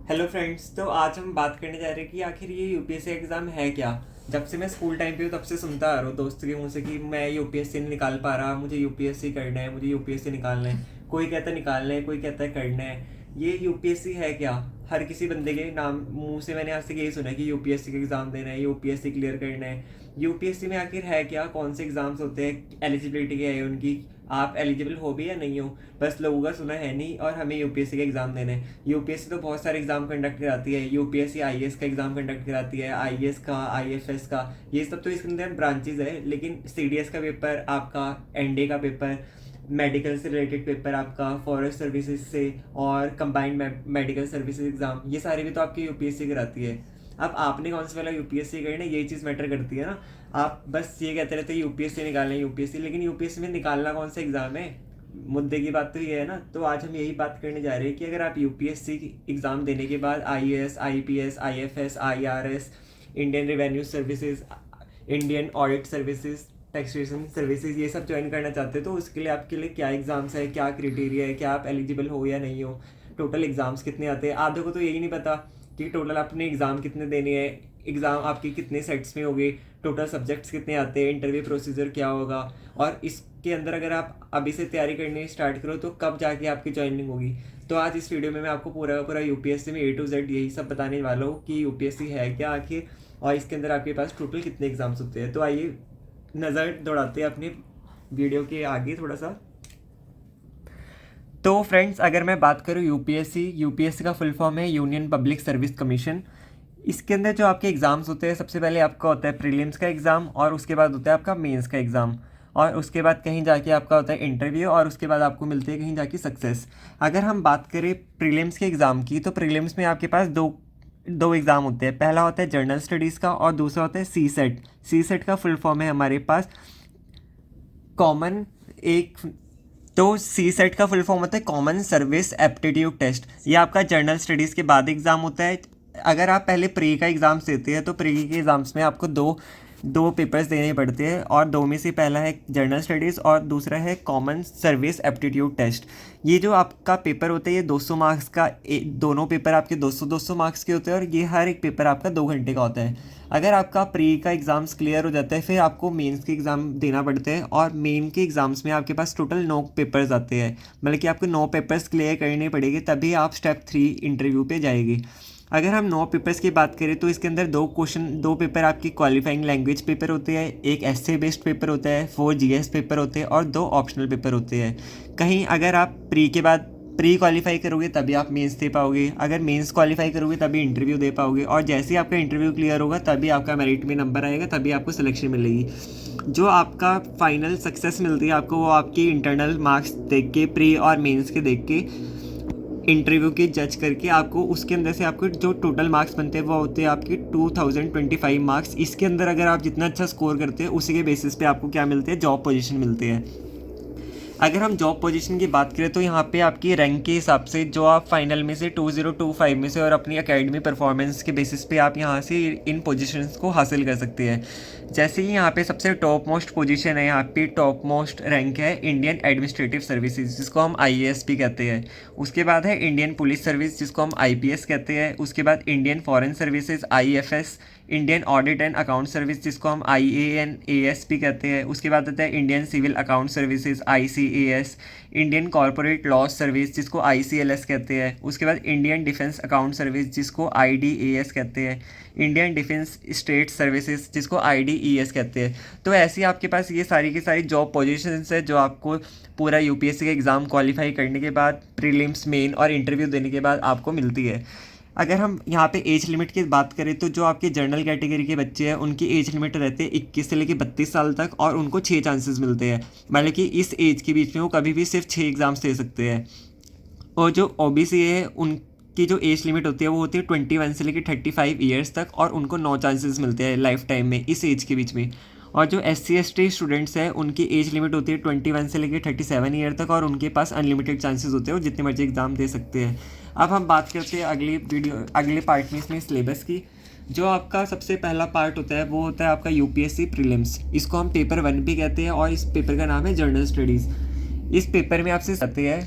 Hello friends. तो आज हम बात करने जा रहे हैं कि आखिर ये यूपीएससी एग्ज़ाम है क्या। जब से मैं स्कूल टाइम पे हूँ तब से सुनता आ रहा हूँ दोस्तों के मुँह से कि मैं यूपीएससी नहीं निकाल पा रहा, मुझे यूपीएससी करना है, मुझे यूपीएससी निकालना है। कोई कहता है निकालना है, कोई कहता है करना है। ये यूपीएससी है क्या? हर किसी बंदे के नाम मुंह से मैंने आज तक यही सुना है कि यूपीएससी का एग्ज़ाम देना है, यूपीएससी क्लियर करना है। यूपीएससी में आखिर है क्या, कौन से एग्ज़ाम्स होते हैं, एलिजिबिलिटी क्या है उनकी, आप एलिजिबल हो भी या नहीं हो, बस लोगों का सुना है नहीं। और हमें यूपीएससी का एग्ज़ाम देना है। यूपीएससी तो बहुत सारे एग्ज़ाम कंडक्ट कराती है। यूपीएससी आईएएस का एग्ज़ाम कंडक्ट कराती है, आईएएस का, आईएफएस का, ये सब तो इसके अंदर ब्रांचेज है। लेकिन सीडीएस का पेपर आपका, एनडीए का पेपर, मेडिकल से रिलेटेड पेपर आपका, फॉरेस्ट सर्विसेज से, और कंबाइंड मेडिकल सर्विसेज एग्ज़ाम, ये सारे भी तो आपकी यूपीएससी कराती है। अब आपने कौन सा वाला यूपीएससी करना है, यही चीज़ मैटर करती है ना। आप बस ये कहते रहते हैं यूपीएससी निकालना है यूपीएससी, लेकिन यूपीएससी में निकालना कौन सा एग्ज़ाम है? मुद्दे की बात तो ये है ना। तो आज हम यही बात करने जा रहे हैं कि अगर आप यूपीएससी एग्ज़ाम देने के बाद IAS, IPS, IFS, IRS, Indian revenue services, Indian audit services, taxation services, ये सब ज्वाइन करना चाहते हो तो उसके लिए आपके लिए क्या एग्ज़ाम्स है, क्या क्राइटेरिया है, क्या आप एलिजिबल हो या नहीं हो, टोटल एग्ज़ाम्स कितने आते हैं। आधे को तो यही नहीं पता कि टोटल आपने एग्ज़ाम कितने देने हैं, एग्ज़ाम आपकी कितने सेट्स में होगी, टोटल सब्जेक्ट्स कितने आते हैं, इंटरव्यू प्रोसीजर क्या होगा। और इसके अंदर अगर आप अभी से तैयारी करनी स्टार्ट करो तो कब जाके आपकी ज्वाइनिंग होगी। तो आज इस वीडियो में मैं आपको पूरा पूरा यूपीएससी में ए टू जेड यही सब बताने वाला हूँ कि यूपीएससी है क्या आखिर, और इसके अंदर आपके पास टोटल कितने एग्ज़ाम्स होते हैं। तो आइए नज़र दौड़ाते हैं अपने वीडियो के आगे थोड़ा सा। तो फ्रेंड्स, अगर मैं बात करूँ यूपीएससी का फुल फॉर्म है यूनियन पब्लिक सर्विस कमीशन। इसके अंदर जो आपके एग्ज़ाम्स होते हैं, सबसे पहले आपका होता है प्रीलिम्स का एग्ज़ाम, और उसके बाद होता है आपका मेंस का एग्ज़ाम, और उसके बाद कहीं जाके आपका होता है इंटरव्यू, और उसके बाद आपको मिलती है कहीं जाके सक्सेस। अगर हम बात करें प्रीलिम्स के एग्ज़ाम की, तो प्रीलिम्स में आपके पास दो दो एग्ज़ाम होते हैं। पहला होता है जनरल स्टडीज़ का, और दूसरा होता है सी सेट। सी सेट का फुल फॉर्म है हमारे पास कॉमन एक तो सी सेट का फुल फॉर्म होता है कॉमन सर्विस एप्टीट्यूड टेस्ट। ये आपका जनरल स्टडीज़ के बाद एग्ज़ाम होता है। अगर आप पहले प्री का एग्ज़ाम्स देते हैं तो प्री के एग्ज़ाम्स में आपको दो दो पेपर्स देने पड़ते हैं, और दो में से पहला है जनरल स्टडीज़ और दूसरा है कॉमन सर्विस एप्टीट्यूड टेस्ट। ये जो आपका पेपर होता है ये 200 मार्क्स का, दोनों पेपर आपके 200-200 मार्क्स के होते हैं, और ये हर एक पेपर आपका 2 घंटे का होता है। अगर आपका प्री का एग्ज़ाम्स क्लियर हो जाता है फिर आपको मेंस के एग्ज़ाम देना पड़ते हैं, और मेन के एग्ज़ाम्स में आपके पास टोटल 9 पेपर्स आते हैं। मतलब कि आपको 9 पेपर्स क्लियर करने पड़ेंगे, तभी आप स्टेप 3 इंटरव्यू पे जाएंगे। अगर हम 9 पेपर्स की बात करें तो इसके अंदर दो पेपर आपकी क्वालिफाइंग लैंग्वेज पेपर होते हैं, एक एस्से बेस्ड पेपर होता है, 4 जीएस पेपर होते हैं, और 2 ऑप्शनल पेपर होते हैं। कहीं अगर आप प्री के बाद प्री क्वालिफाई करोगे तभी आप मेंस दे पाओगे, अगर मेंस क्वालिफाई करोगे तभी इंटरव्यू दे पाओगे, और जैसे ही आपका इंटरव्यू क्लियर होगा तभी आपका मेरिट में नंबर आएगा, तभी आपको सिलेक्शन मिलेगी। जो आपका फाइनल सक्सेस मिलती है आपको, वो आपकी इंटरनल मार्क्स देख के, प्री और मेंस के देख के, इंटरव्यू के जज करके आपको उसके अंदर से आपको जो टोटल मार्क्स बनते हैं वो होते हैं आपके 2025 मार्क्स। इसके अंदर अगर आप जितना अच्छा स्कोर करते हैं उसी के बेसिस पे आपको क्या मिलते हैं, जॉब पोजीशन मिलते हैं। अगर हम जॉब पोजीशन की बात करें तो यहाँ पे आपकी रैंक के हिसाब से जो आप फाइनल में से 2025 में से और अपनी एकेडमी परफॉर्मेंस के बेसिस पे आप यहाँ से इन पोजीशंस को हासिल कर सकते हैं। जैसे कि यहाँ पे सबसे टॉप मोस्ट पोजीशन है, यहाँ पे टॉप मोस्ट रैंक है इंडियन एडमिनिस्ट्रेटिव सर्विसेज, जिसको हम आईएएस भी कहते हैं। उसके बाद है इंडियन पुलिस सर्विस, जिसको हम आईपीएस कहते हैं। उसके बाद Indian foreign services IFS, Indian audit and account service, जिसको हम आईएएनएएस भी कहते हैं। उसके बाद आता है Indian civil account services ICAS, Indian corporate law service, जिसको आईसीएलएस कहते हैं। उसके बाद इंडियन डिफेंस अकाउंट सर्विस, जिसको आईडीएएस कहते हैं। इंडियन डिफेंस स्टेट सर्विसेज, जिसको आईडीईएस कहते हैं। तो ऐसी आपके पास ये सारी की सारी जॉब पोजीशंस है जो आपको पूरा यूपीएससी का एग्ज़ाम क्वालिफाई करने के बाद, प्रीलिम्स, मेन और इंटरव्यू देने के बाद आपको मिलती है। अगर हम यहाँ पे एज लिमिट की बात करें तो जो आपके जनरल कैटेगरी के बच्चे हैं उनकी एज लिमिट रहते हैं 21 से लेकर 32 साल तक, और उनको 6 चांसेस मिलते हैं। मतलब कि इस एज के बीच में वो कभी भी सिर्फ 6 एग्ज़ाम्स दे सकते हैं। और जो ओबीसी है उनकी जो एज लिमिट होती है वो होती है 21 से लेकर 35 ईयर्स तक, और उनको 9 चांसेस मिलते हैं लाइफ टाइम में इस एज के बीच में। और जो SC ST स्टूडेंट्स हैं उनकी एज लिमिट होती है 21 से लेकर 37 ईयर तक, और उनके पास अनलिमिटेड चांसेस होते हैं, वो जितने मर्जी एग्ज़ाम दे सकते हैं। अब हम बात करते हैं अगले पार्ट में इसमें सिलेबस की। जो आपका सबसे पहला पार्ट होता है वो होता है आपका यूपीएससी प्रीलिम्स। इसको हम पेपर 1 भी कहते हैं, और इस पेपर का नाम है जनरल स्टडीज़। इस पेपर में आपसे आते हैं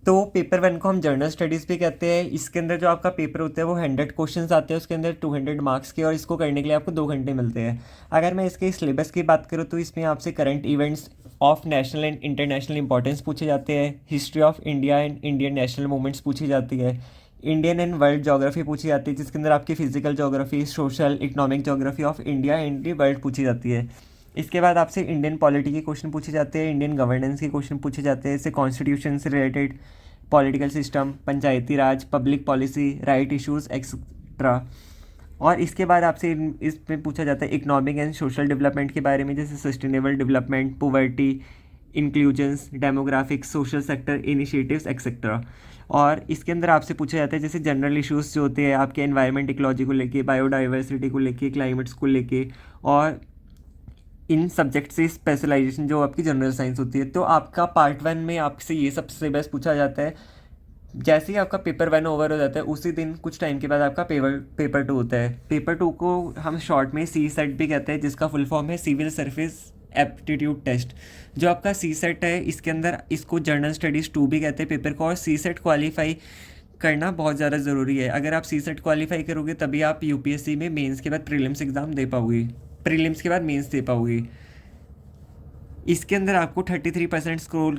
तो पेपर 1 को हम जर्नल स्टडीज़ भी कहते हैं। इसके अंदर जो आपका पेपर होता है वो 100 क्वेश्चंस आते हैं, उसके अंदर 200 मार्क्स के, और इसको करने के लिए आपको 2 घंटे मिलते हैं। अगर मैं इसके सिलेबस की बात करूँ तो इसमें आपसे current events of national and international importance पूछे जाते हैं, history of India and Indian national movements पूछी जाती है, इंडियन एंड वर्ल्ड जोग्राफी पूछी जाती है, जिसके अंदर आपकी physical geography, social economic geography of India and the world पूछी जाती है। इसके बाद आपसे इंडियन पॉलिटी के क्वेश्चन पूछे जाते हैं, इंडियन गवर्नेंस के क्वेश्चन पूछे जाते हैं, जैसे कॉन्स्टिट्यूशन से related, political system, Panchayati Raj, public policy, right issues etcetera. और इसके बाद आपसे इसमें पूछा जाता है इकोनॉमिक एंड सोशल डेवलपमेंट के बारे में, जैसे sustainable development, poverty, inclusions, demographics, social sector initiatives etcetera. और इसके अंदर आपसे पूछा जाता है जैसे जनरल इश्यूज जो होते हैं आपके एनवायरनमेंट इकोलॉजी को लेके, बायोडाइवर्सिटी को लेके, क्लाइमेट्स को लेके, और इन सब्जेक्ट से स्पेशलाइजेशन जो आपकी जनरल साइंस होती है। तो आपका पार्ट 1 में आपसे ये सब सिलेबस पूछा जाता है। जैसे ही आपका पेपर 1 ओवर हो जाता है उसी दिन कुछ टाइम के बाद आपका पेपर 2 होता है। पेपर 2 को हम शॉर्ट में सी सेट भी कहते हैं, जिसका फुल फॉर्म है सिविल सर्विस एप्टीट्यूड टेस्ट। जो आपका सी सेट है इसके अंदर इसको जर्नल स्टडीज़ 2 भी कहते हैं पेपर को, और सी सेट क्वालिफाई करना बहुत ज़्यादा ज़रूरी है। अगर आप सी सेट क्वालिफाई करोगे तभी आप यूपीएससी में मेंस के बाद प्रीलिम्स एग्ज़ाम दे पाओगे, प्रीलिम्स के बाद मेंस दे पाओगे। इसके अंदर आपको 33% स्कोर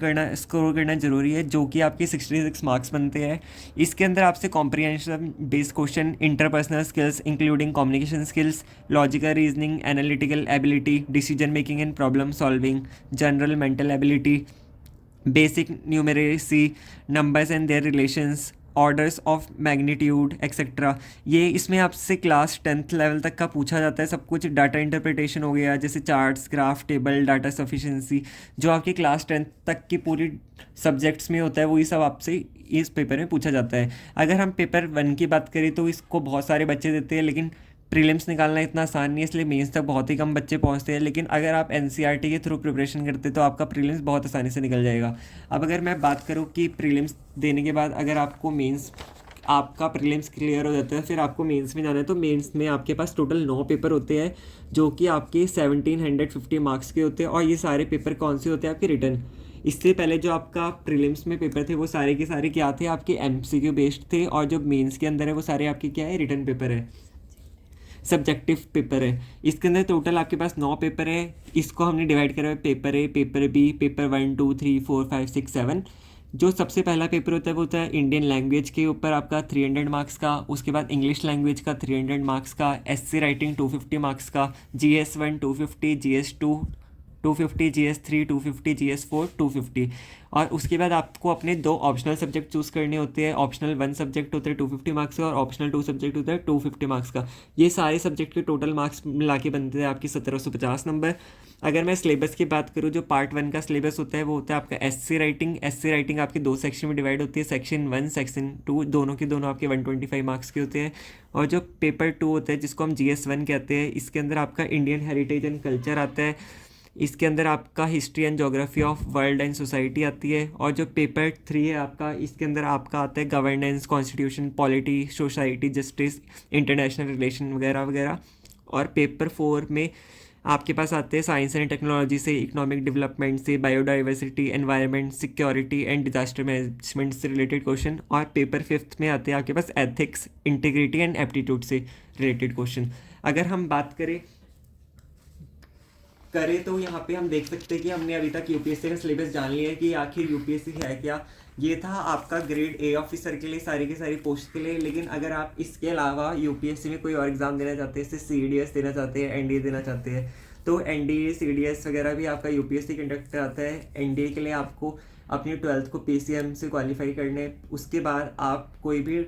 करना जरूरी है, जो कि आपके 66 मार्क्स बनते हैं। इसके अंदर आपसे comprehension based question, interpersonal skills including communication skills, logical reasoning, analytical ability, decision making and problem solving, general mental ability, basic numeracy, numbers and their relations, orders of magnitude etcetera. ये इसमें आपसे class 10th level तक का पूछा जाता है सब कुछ। डाटा इंटरप्रिटेशन हो गया, जैसे charts, graph, table, data sufficiency, जो आपकी क्लास 10th तक की पूरी सब्जेक्ट्स में होता है वही सब आपसे इस पेपर में पूछा जाता है। अगर हम पेपर 1 की बात करें तो इसको बहुत सारे बच्चे देते हैं, लेकिन प्रीलिम्स निकालना इतना आसान नहीं है, इसलिए मेंस तक बहुत ही कम बच्चे पहुंचते हैं। लेकिन अगर आप एनसीईआरटी के थ्रू प्रिपरेशन करते तो आपका प्रीलिम्स बहुत आसानी से निकल जाएगा। अब अगर मैं बात करूं कि प्रीलिम्स देने के बाद अगर आपको मेंस, आपका प्रीलिम्स क्लियर हो जाता है, फिर आपको मेंस में जाना है, तो मेंस में आपके पास टोटल 9 पेपर होते हैं, जो कि आपके 1750 मार्क्स के होते हैं। और ये सारे पेपर कौन से होते हैं आपके रिटर्न। इससे पहले जो आपका प्रीलिम्स में पेपर थे वो सारे के सारे क्या थे, आपके एमसीक्यू बेस्ड थे, और जो मेंस के अंदर है वो सारे आपके क्या है, रिटर्न पेपर है, सब्जेक्टिव पेपर है। इसके अंदर टोटल आपके पास 9 पेपर है। इसको हमने डिवाइड करा है paper A, paper B, paper 1, 2, 3, 4, 5, 6, 7। जो सबसे पहला पेपर होता है वो होता है इंडियन लैंग्वेज के ऊपर आपका 300 मार्क्स का, उसके बाद इंग्लिश लैंग्वेज का 300 मार्क्स का, एससी राइटिंग 250 मार्क्स का, GS1 250, GS2 250, GS3 250, GS4 250। और उसके बाद आपको अपने 2 ऑप्शनल सब्जेक्ट चूज़ करने होते हैं। ऑप्शनल 1 सब्जेक्ट होता है 250 मार्क्स का, और ऑप्शनल 2 सब्जेक्ट होता है 250 मार्क्स का। ये सारे सब्जेक्ट के टोटल मार्क्स मिला के बनते हैं आपकी 1750 नंबर। अगर मैं सिलेबस की बात करूँ, जो पार्ट 1 का सिलेबस होता है वो होता है आपका एससी राइटिंग। एससी राइटिंग आपके 2 सेक्शन में डिवाइड होती है, सेक्शन 1, सेक्शन 2, दोनों के दोनों आपके 125 मार्क्स के होते हैं। और जो पेपर 2 होता है जिसको हम GS1 कहते हैं, इसके अंदर आपका इंडियन हेरिटेज एंड कल्चर आता है। इसके अंदर आपका history and geography of world and society आती है। और जो पेपर 3 है आपका, इसके अंदर आपका आता है governance, constitution, polity, society, justice, international relation वगैरह वगैरह। और पेपर 4 में आपके पास आते हैं साइंस एंड टेक्नोलॉजी से, इकोनॉमिक डेवलपमेंट से, biodiversity, environment, security and disaster management से रिलेटेड क्वेश्चन। और पेपर 5 में आते हैं आपके पास एथिक्स, इंटीग्रिटी एंड एप्टीट्यूड से रिलेटेड क्वेश्चन। अगर हम बात करें तो यहाँ पे हम देख सकते हैं कि हमने अभी तक यूपीएससी का सिलेबस जान लिया है कि आखिर यूपीएससी है क्या। ये था आपका ग्रेड ए ऑफिसर के लिए, सारी की सारी पोस्ट के लिए। लेकिन अगर आप इसके अलावा यूपीएससी में कोई और एग्जाम देना चाहते हैं, जैसे सीडीएस देना चाहते हैं, एनडीए देना चाहते हैं, तो एनडीए, सीडीएस वगैरह भी आपका यूपीएससी कंडक्ट कराता है। एनडीए के लिए आपको अपनी 12th को पीसीएम से क्वालिफाई करने, उसके बाद आप कोई भी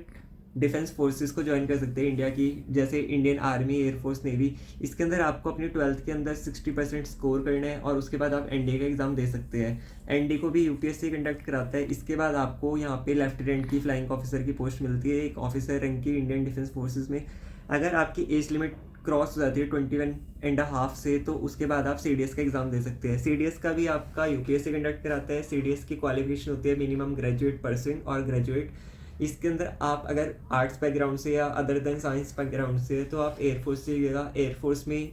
डिफेंस फोर्सेस को ज्वाइन कर सकते हैं इंडिया की, जैसे इंडियन आर्मी, एयरफोर्स, नेवी। इसके अंदर आपको अपनी 12th के अंदर 60% स्कोर करना है, और उसके बाद आप एनडीए का एग्ज़ाम दे सकते हैं। एनडीए को भी यूपीएससी कंडक्ट कराता है। इसके बाद आपको यहाँ पे लेफ्टिनेंट की, फ्लाइंग ऑफिसर की पोस्ट मिलती है, एक ऑफिसर रैंक की इंडियन डिफेंस फोर्सेज में। अगर आपकी एज लिमिट क्रॉस हो जाती है 21.5 से, तो उसके बाद आप सीडीएस का एग्ज़ाम दे सकते हैं। सीडीएस का भी आपका यूपीएससी कंडक्ट कराता है। सीडीएस की क्वालिफिकेशन होती है मिनिमम ग्रेजुएट पर्सन और ग्रेजुएट। इसके अंदर आप अगर आर्ट्स बैकग्राउंड से या अदर देन साइंस बैकग्राउंड से, तो आप एयरफोर्स से जाइएगा। एयरफोर्स में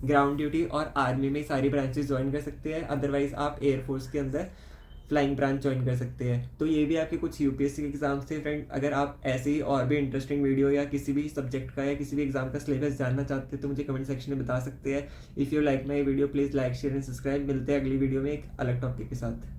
ग्राउंड ड्यूटी और आर्मी में सारी ब्रांचेस ज्वाइन कर सकते हैं। अदरवाइज आप एयरफोर्स के अंदर फ्लाइंग ब्रांच ज्वाइन कर सकते हैं। तो ये भी आपके कुछ यूपीएससी के एग्जाम्स थे फ्रेंड। अगर आप ऐसे ही और भी इंटरेस्टिंग वीडियो या किसी भी सब्जेक्ट का या किसी भी एग्जाम का सिलेबस जानना चाहते हैं तो मुझे कमेंट सेक्शन में बता सकते हैं। If you like my video please like share and subscribe. मिलते हैं अगली वीडियो में एक अलग टॉपिक के साथ।